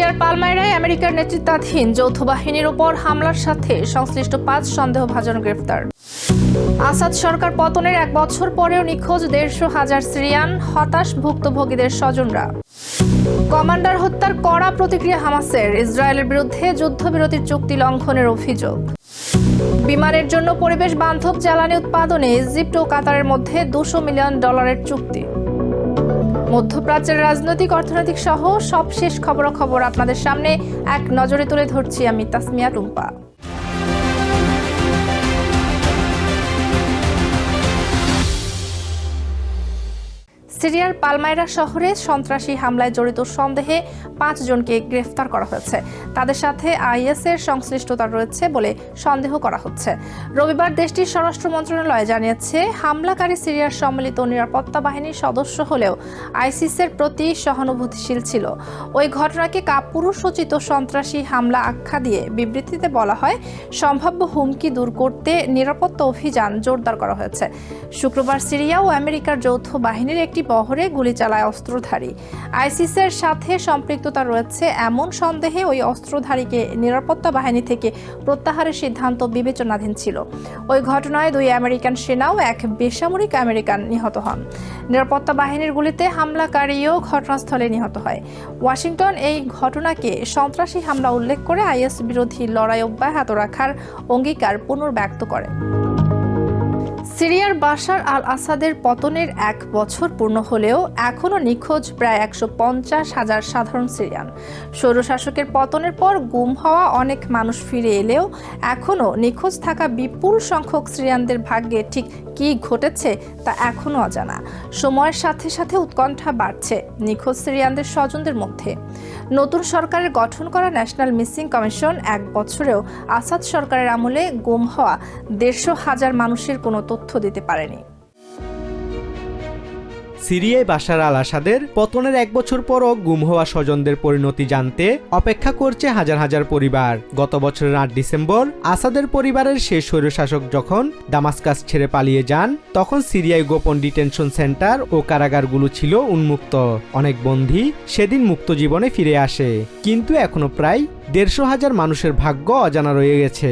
সিরিয়ার পালমাইরায় আমেরিকার নেতৃত্বাধীন যৌথ বাহিনীর উপর হামলার সাথে সংশ্লিষ্ট 5 সন্দেহভাজন গ্রেফতার। আসাদ সরকার পতনের 1 বছর পরেও নিখোঁজ 150,000 সিরিয়ান, হতাশ ভুক্তভোগীদের স্বজনরা। কমান্ডার হত্যার কড়া প্রতিক্রিয়া হামাসের, ইসরায়েলের বিরুদ্ধে যুদ্ধবিরতির চুক্তি লঙ্ঘনের অভিযোগ। বিমানের জন্য পরিবেশ বান্ধব জ্বালানি উৎপাদনে ইজিপ্ট ও কাতারের মধ্যে $200 মিলিয়ন চুক্তি। মধ্যপ্রাচ্যের রাজনৈতিক অর্থনৈতিক সহ সবশেষ খবরাখবর আপনাদের সামনে এক নজরে তুলে ধরছি আমি তাসমিয়া টুম্পা। সিরিয়ার পালমাইরা শহরে সন্ত্রাসী হামলায় জড়িত সন্দেহে 5 জনকে গ্রেফতার করা হয়েছে। তাদের সাথে আইএসের সংশ্লিষ্টতা রয়েছে বলে সন্দেহ করা হচ্ছে। রবিবার দেশটির স্বরাষ্ট্র মন্ত্রণালয় জানিয়েছে, হামলাকারী সিরিয়ার সম্মিলিত নিরাপত্তা বাহিনীর সদস্য হলেও আইসিসের প্রতি সহানুভূতিশীল ছিল। ওই ঘটনাকে কাপুরুষোচিত সন্ত্রাসী হামলা আখ্যা দিয়ে বিবৃতিতে বলা হয়, সম্ভাব্য হুমকি দূর করতে নিরাপত্তা অভিযান জোরদার করা হয়েছে। শুক্রবার সিরিয়া ও আমেরিকার যৌথ বাহিনীর একটি বহরে গুলি চালায় অস্ত্রধারী। আইসিসের সাথে সম্পৃক্ততা রয়েছে এমন সন্দেহে ওই অস্ত্রধারীকে নিরাপত্তা বাহিনী থেকে প্রত্যাহারের সিদ্ধান্ত বিবেচনাধীন ছিল। ওই ঘটনায় 2 আমেরিকান সেনা ও 1 বেসামরিক আমেরিকান নিহত হন। নিরাপত্তা বাহিনীর গুলিতে হামলাকারীও ঘটনাস্থলে নিহত হয়। ওয়াশিংটন এই ঘটনাকে সন্ত্রাসী হামলা উল্লেখ করে আইএস বিরোধী লড়াই অব্যাহত রাখার অঙ্গীকার পুনর্ব্যক্ত করে। সিরিয়ার বাশার আল আসাদের পতনের 1 বছর পূর্ণ হলেও এখনও নিখোঁজ প্রায় 150,000 সাধারণ সিরিয়ান। স্বৈরশাসকের পতনের পর গুম হওয়া অনেক মানুষ ফিরে এলেও এখনও নিখোঁজ থাকা বিপুল সংখ্যক সিরিয়ানদের ভাগ্যে ঠিক কী ঘটেছে তা এখনও অজানা। সময়ের সাথে সাথে উৎকণ্ঠা বাড়ছে নিখোঁজ সিরিয়ানদের স্বজনদের মধ্যে। নতুন সরকারের গঠন করা ন্যাশনাল মিসিং কমিশন 1 বছরেও আসাদ সরকারের আমলে গুম হওয়া 150,000 মানুষের কোনো তথ্য দিতে পারেনি। সিরিয়ায় বাশার আল আসাদের পতনের 1 বছর পরও গুম হওয়া স্বজনদের পরিণতি জানতে অপেক্ষা করছে হাজার হাজার পরিবার। গত বছরের 8 ডিসেম্বর আসাদের পরিবারের শেষ স্বৈরশাসক যখন দামাস্কাস ছেড়ে পালিয়ে যান, তখন সিরিয়ায় গোপন ডিটেনশন সেন্টার ও কারাগারগুলো ছিল উন্মুক্ত। অনেক বন্দী সেদিন মুক্ত জীবনে ফিরে আসে, কিন্তু এখনো প্রায় 150,000 মানুষের ভাগ্য অজানা রয়ে গেছে।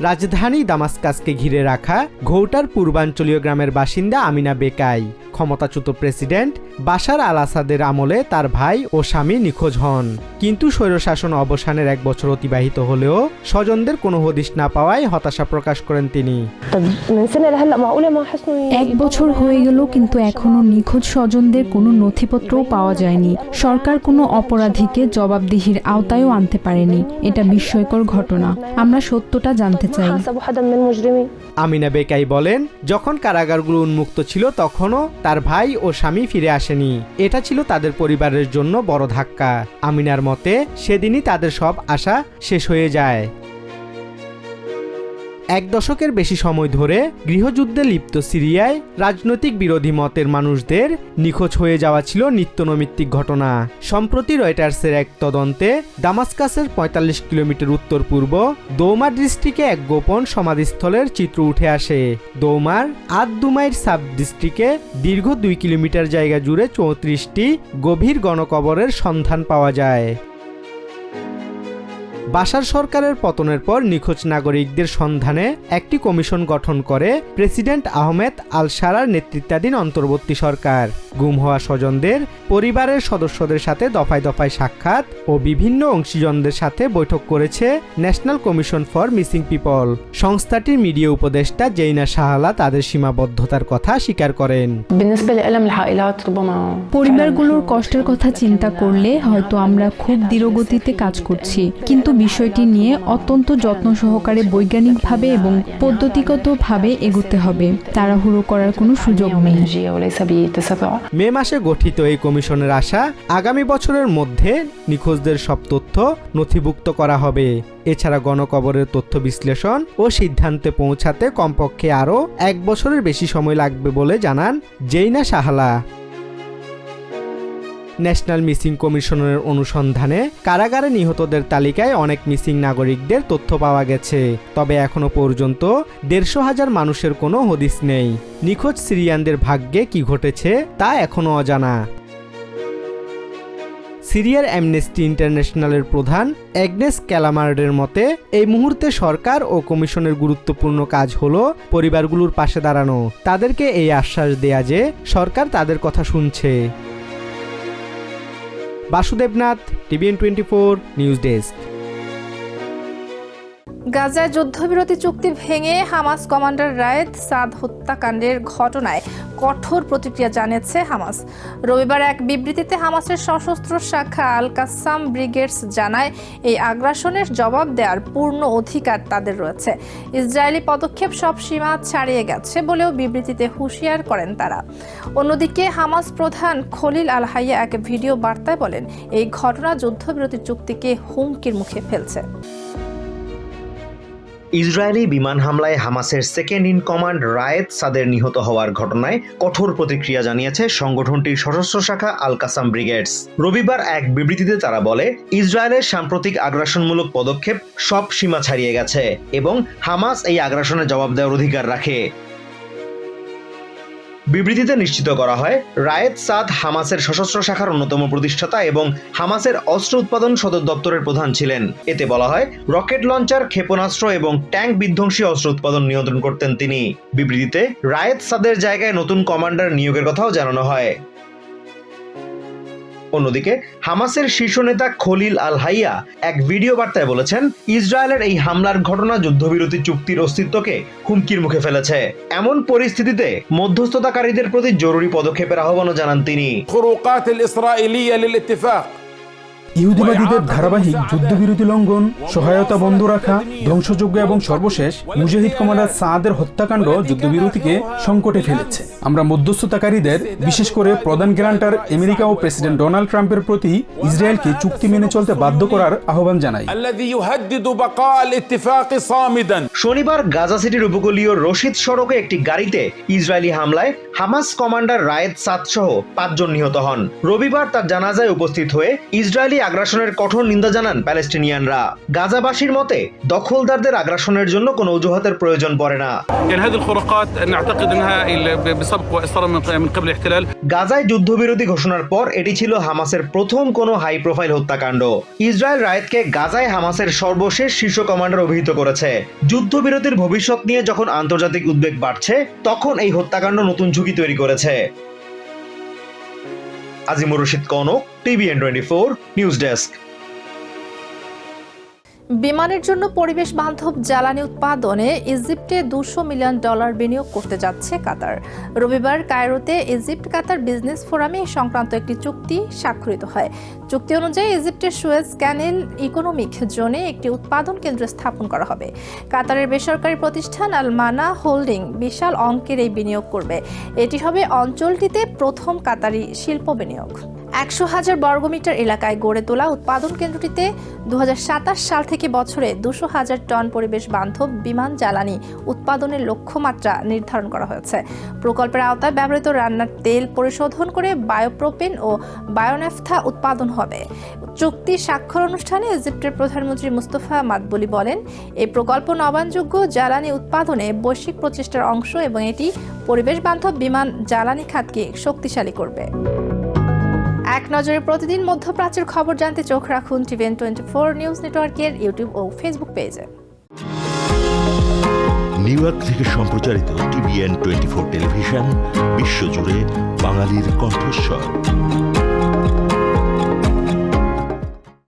রাজধানী দামাস্কাসকে ঘিরে রাখা ঘৌটার পূর্বাঞ্চলীয় গ্রামের বাসিন্দা আমিনা বেকাই। ক্ষমতাচ্যুত প্রেসিডেন্ট বাশার আল আসাদের আমলে তার ভাই ও স্বামী নিখোঁজ হন, কিন্তু স্বৈরশাসন অবসানের 1 বছর অতিবাহিত হলেও স্বজনদের কোনো হদিশ না পাওয়ায় হতাশা প্রকাশ করেন তিনি। 1 বছর হয়ে গেল, কিন্তু এখনো নিখোঁজ স্বজনদের কোনো নথিপত্রও পাওয়া যায়নি। সরকার কোনো অপরাধীকে জবাবদিহির আওতায়ও আনতে পারেনি। এটা বিস্ময়কর ঘটনা। আমরা সত্যটা জানতে চাই। আমিনা বেকাই বলেন, যখন কারাগারগুলো উন্মুক্ত ছিল তখনও তার ভাই ও স্বামী ফিরে আসেনি। এটা ছিল তাদের পরিবারের জন্য বড় ধাক্কা। আমিনার মতে সেদিনই তাদের সব আশা শেষ হয়ে যায়। 1 দশকের বেশি সময় ধরে গৃহযুদ্ধে লিপ্ত সিরিয়ায় রাজনৈতিক বিরোধী মতের মানুষদের নিখোঁজ হয়ে যাওয়া ছিল নিত্যনৈমিত্তিক ঘটনা। সম্প্রতি রয়টার্সের এক তদন্তে দামাস্কাসের 45 কিলোমিটার উত্তর পূর্ব দৌমা ডিস্ট্রিক্টে এক গোপন সমাধিস্থলের চিত্র উঠে আসে। দৌমার আদ-দুমাইর সাব ডিস্ট্রিক্টে দীর্ঘ 2 কিলোমিটার জায়গা জুড়ে 34টি গভীর গণকবরের সন্ধান পাওয়া যায়। বাশার সরকারের পতনের পর নিখোঁজ নাগরিকদের সন্ধানে একটি কমিশন গঠন করে প্রেসিডেন্ট আহমেদ আল শারার নেতৃত্বাধীন অন্তর্বর্তী সরকার। গুম হওয়া স্বজনদের পরিবারের সদস্যদের সাথে দফায় দফায় সাক্ষাৎ ও বিভিন্ন অংশীজনদের সাথে বৈঠক করেছে national commission for missing people. সংস্থাটির মিডিয়া উপদেষ্টা জেইনা শাহালা তাদের সীমাবদ্ধতার কথা স্বীকার করেন। পরিবারগুলোর কষ্টের কথা চিন্তা করলে হয়তো আমরা খুব ধীরগতিতে কাজ করছি, কিন্তু বিষয়টি নিয়ে অত্যন্ত যত্ন সহকারে বৈজ্ঞানিকভাবে এবং পদ্ধতিগতভাবে এগোতে হবে। তাড়াহুড়ো করার কোনো সুযোগ নেই। মে মাসে গঠিত এই কমিশনের আশা, আগামী বছরের মধ্যে নিখোঁজদের সব তথ্য নথিভুক্ত করা হবে। এছাড়া গণকবরের তথ্য বিশ্লেষণ ও সিদ্ধান্তে পৌঁছাতে কমপক্ষে আরও 1 বছরের বেশি সময় লাগবে বলে জানান জেইনা শাহালা। ন্যাশনাল মিসিং কমিশনের অনুসন্ধানে কারাগারে নিহতদের তালিকায় অনেক মিসিং নাগরিকদের তথ্য পাওয়া গেছে, তবে এখনো পর্যন্ত 150,000 মানুষের কোনো হদিস নেই। নিখোঁজ সিরিয়ানদের ভাগ্যে কি ঘটেছে তা এখনো অজানা। সিরিয়ার অ্যামনেস্টি ইন্টারন্যাশনালের প্রধান অ্যাগনেস ক্যালামার্ডের মতে এই মুহূর্তে সরকার ও কমিশনের গুরুত্বপূর্ণ কাজ হলো পরিবারগুলোর পাশে দাঁড়ানো, তাদেরকে এই আশ্বাস দেয়া যে সরকার তাদের কথা শুনছে। Basudebnath, TVN24 news desk. গাজায় যুদ্ধবিরতি চুক্তি ভেঙে হামাস কমান্ডার রায়েদ সাদ হত্যাকাণ্ডের ঘটনায় কঠোর প্রতিক্রিয়া জানিয়েছে হামাস। রবিবার এক বিবৃতিতে হামাসের সশস্ত্র শাখা আল কাসাম ব্রিগেডস জানায়, এই আগ্রাসনের জবাব দেওয়ার পূর্ণ অধিকার তাদের রয়েছে। ইসরায়েলি পদক্ষেপ সব সীমা ছাড়িয়ে গেছে বলেও বিবৃতিতে হুঁশিয়ার করেন তারা। অন্যদিকে হামাস প্রধান খলিল আল হাইয়া এক ভিডিও বার্তায় বলেন, এই ঘটনা যুদ্ধবিরতি চুক্তিকে হুমকির মুখে ফেলছে। ইসরায়েলি বিমান হামলায় হামাসের সেকেন্ড ইন কমান্ড রায়েদ সাদের নিহত হওয়ার ঘটনায় কঠোর প্রতিক্রিয়া জানিয়েছে সংগঠনটির সশস্ত্র শাখা আল কাসাম ব্রিগেডস। রবিবার এক বিবৃতিতে তারা বলে, ইসরায়েলের সাম্প্রতিক আগ্রাসনমূলক পদক্ষেপ সব সীমা ছাড়িয়ে গেছে এবং হামাস এই আগ্রাসনের জবাব দেওয়ার অধিকার রাখে। বিবৃতিতে নিশ্চিত করা হয়, রায়েদ সাদ হামাসের সশস্ত্র শাখার অন্যতম প্রতিষ্ঠাতা এবং হামাসের অস্ত্র উৎপাদন সদর দপ্তরের প্রধান ছিলেন। এতে বলা হয়, রকেট লঞ্চার, ক্ষেপণাস্ত্র এবং ট্যাঙ্ক বিধ্বংসী অস্ত্র উৎপাদন নিয়ন্ত্রণ করতেন তিনি। বিবৃতিতে রায়েদ সাদের জায়গায় নতুন কমান্ডার নিয়োগের কথাও জানানো হয়। অন্যদিকে হামাসের শীর্ষ নেতা খলিল আল হাইয়া এক ভিডিও বার্তায় বলেছেন, ইসরায়েলের এই হামলার ঘটনা যুদ্ধবিরতি চুক্তির অস্তিত্বকে হুমকির মুখে ফেলেছে। এমন পরিস্থিতিতে মধ্যস্থতাকারীদের প্রতি জরুরি পদক্ষেপের আহ্বানও জানান তিনি। ইহুদিবাদীদের ধারাবাহিক যুদ্ধবিরতি লঙ্ঘন, সহায়তা বন্ধ রাখা, ধ্বংসযজ্ঞ এবং সর্বশেষ মুজাহিদ কমান্ডার সাদের হত্যাকাণ্ড যুদ্ধবিরতিকে সংকটে ফেলেছে। আমরা মধ্যস্থতাকারীদের, বিশেষ করে প্রধান গ্যারান্টার আমেরিকা ও প্রেসিডেন্ট ডোনাল্ড ট্রাম্পের প্রতি ইসরায়েলকে চুক্তি মেনে চলতে বাধ্য করার আহ্বান জানাই। শনিবার গাজা সিটির উপকূলীয় রশিদ সড়কে একটি গাড়িতে ইসরায়েলি হামলায় হামাস কমান্ডার রায়েদ সাদ সহ 5 জন নিহত হন। রবিবার তার জানাজায় উপস্থিত হয়ে ইসরায়েলি আগ্রাসনের কঠোর নিন্দা জানান প্যালেস্টিনিয়ানরা। গাজাবাসীর মতে দখলদারদের আগ্রাসনের জন্য কোনো অজুহাতের প্রয়োজন পড়ে না। গাজায় যুদ্ধবিরতি ঘোষণার পর এটি ছিল হামাসের প্রথম কোনো হাই প্রোফাইল হত্যাকাণ্ড। ইসরায়েল রায়েদকে গাজায় হামাসের সর্বশেষ শীর্ষ কমান্ডার অভিহিত করেছে। যুদ্ধবিরতির ভবিষ্যৎ নিয়ে যখন আন্তর্জাতিক উদ্বেগ বাড়ছে, তখন এই হত্যাকাণ্ড নতুন ঝুঁকি তৈরি করেছে। Azimur Rashid Kanak, TVN24 news desk. বিমানের জন্য পরিবেশ বান্ধব জ্বালানি উৎপাদনে ইজিপ্টে $200 মিলিয়ন বিনিয়োগ করতে যাচ্ছে কাতার। রবিবার কায়রোতে ইজিপ্ট কাতার বিজনেস ফোরামে সংক্রান্ত একটি চুক্তি স্বাক্ষরিত হয়। চুক্তি অনুযায়ী ইজিপ্টের সুয়েজ ক্যানেল ইকোনমিক জোনে একটি উৎপাদন কেন্দ্র স্থাপন করা হবে। কাতারের বেসরকারি প্রতিষ্ঠান আল মানা হোল্ডিং বিশাল অঙ্কের এই বিনিয়োগ করবে। এটি হবে অঞ্চলটিতে প্রথম কাতারি শিল্প বিনিয়োগ। 100,000 বর্গমিটার এলাকায় গড়ে তোলা উৎপাদন কেন্দ্রটিতে 2027 সাল থেকে বছরে 200,000 টন পরিবেশ বান্ধব বিমান জ্বালানি উৎপাদনের লক্ষ্যমাত্রা নির্ধারণ করা হয়েছে। প্রকল্পের আওতায় ব্যবহৃত রান্নার তেল পরিশোধন করে বায়োপ্রোপেন ও বায়োন্যাফথা উৎপাদন হবে। চুক্তি স্বাক্ষর অনুষ্ঠানে ইজিপ্টের প্রধানমন্ত্রী মুস্তফা মাদবুলি বলেন, এই প্রকল্প নবায়নযোগ্য জ্বালানি উৎপাদনে বৈশ্বিক প্রচেষ্টার অংশ এবং এটি পরিবেশ বান্ধব বিমান জ্বালানি খাতকে শক্তিশালী করবে। এক নজরে প্রতিদিন মধ্যপ্রাচ্যের খবর জানতে চোখ রাখুন TVN24 নিউজ নেটওয়ার্কের ইউটিউব ও ফেসবুক পেজে। নিউ ইয়র্ক থেকে সম্প্রচারিত TVN24 টেলিভিশন বিশ্বজুড়ে বাঙালির কণ্ঠস্বর।